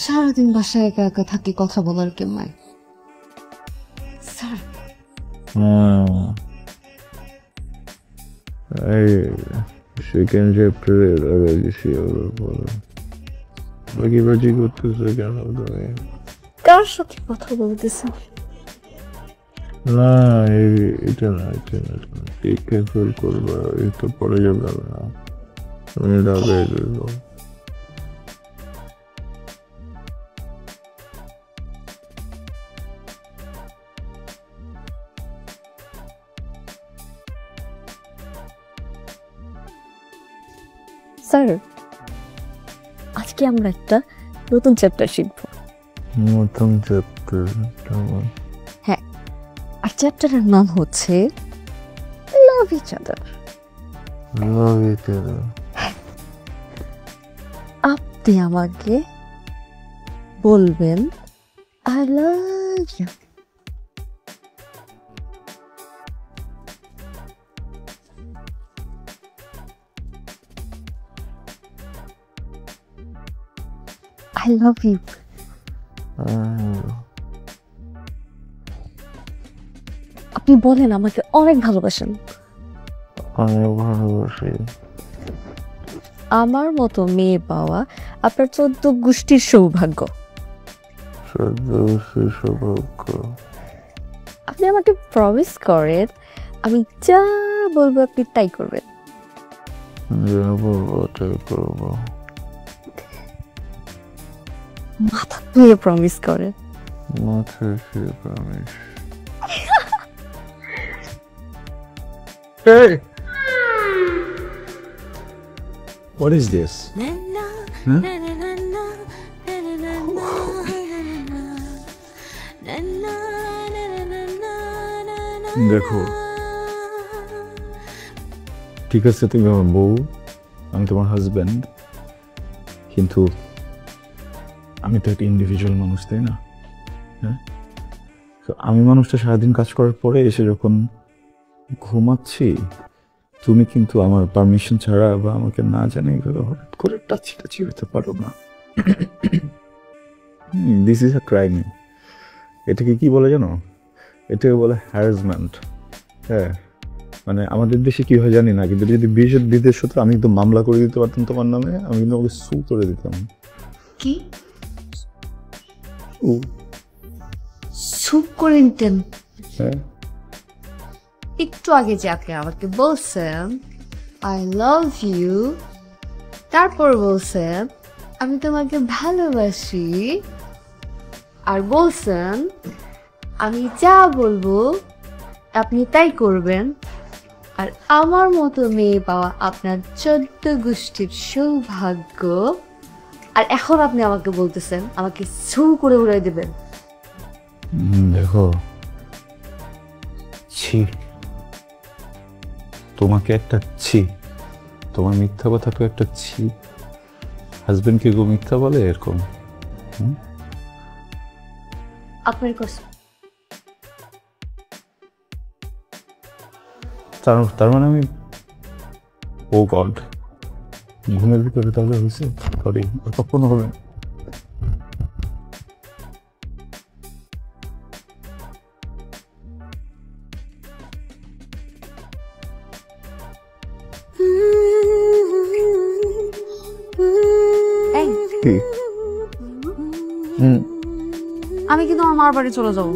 সারাদিন বাসায় একা একা থাকি, কথা বলার কেউ নাই। স্যার এই সেকেন্ড চ্যাপ্টারের আগে গেছি ওর পরে বাকি বাজি করতেছে কেন তুমি? কার সাথে কথা বলতেছেন? না এটা না টেক কেয়ারফুল করবা, এটা পরে যাবে না, আমি ডাবে দেবো। স্যার আজকে আমরা একটা নতুন চ্যাপ্টার শিখব। নতুন চ্যাপ্টার? হ্যাঁ, আর চ্যাপ্টারের নাম হচ্ছে লাভ ইচ আদার। লাভ ইচ আদার? আপনি আমাকে বলবেন I love you. I love you. আপনি বলেন আমাকে অনেক ভালোবাসেন। অনেক ভালোবাসি। আমার মতো মেয়ে পাওয়া আপনার 14 গোষ্ঠীর সৌভাগ্য। 14 গোষ্ঠীর সৌভাগ্য। আপনি আমাকে প্রমিস করেন আমি যা বলবো আপনি তাই করবেন। যা বলবো তাই করবো। মাথা ধুয়ে প্রমিস করে। মাথা ধুয়ে promise. Hey! What is this? Huh? দেখো, ঠিক আছে তুমি আমার বউ, আমি তোমার হাজব্যান্ড, কিন্তু আমি তো একটা ইন্ডিভিজুয়াল মানুষ, তাই না? হ্যাঁ, তো আমি মানুষটা সারাদিন কাজ করার পরে এসে যখন ঘুমাচ্ছি, তুমি কিন্তু আমার পারমিশন ছাড়া বা আমাকে না জানে হঠাৎ করে টাচি হতে পারো না। This is a crime. এটাকে কি বলে জানো? এটাকে বলে হ্যারাসমেন্ট। হ্যাঁ, মানে আমাদের দেশে কি হয় জানি না, কিন্তু যদি বিদেশ হতো আমি কিন্তু মামলা করে দিতে পারতাম তোমার নামে, আমি কিন্তু ওকে সু করে দিতাম। কি সুপ করে নিতেন? হ্যাঁ, একটু আগে যাকে আমাকে বলছেন আই লাভ ইউ, তারপর বলছেন আমি তোমাকে ভালোবাসি, আর বলছেন আমি যা বলবো আপনি তাই করবেন, আর আমার মতো মেয়ে পাওয়া আপনার 14 গোষ্ঠীর সৌভাগ্য, আর এখন আপনি আমাকে বলতেছেন আমাকে ছু করে উড়াই দেবেন। দেখো, ছি, তোমাকে একটা ছি, তোমার মিথ্যা কথা তো একটা ছি। হাজবেন্ডকে গো মিথ্যা বলে এরকম? আপনার কষ্ট। তার মানে আমি, ও গড, ঘুমের ভিতরে তাহলে হয়েছে? সরি, কখনো হবে না। আমি কিন্তু আমার মার বাড়ি চলে যাবো।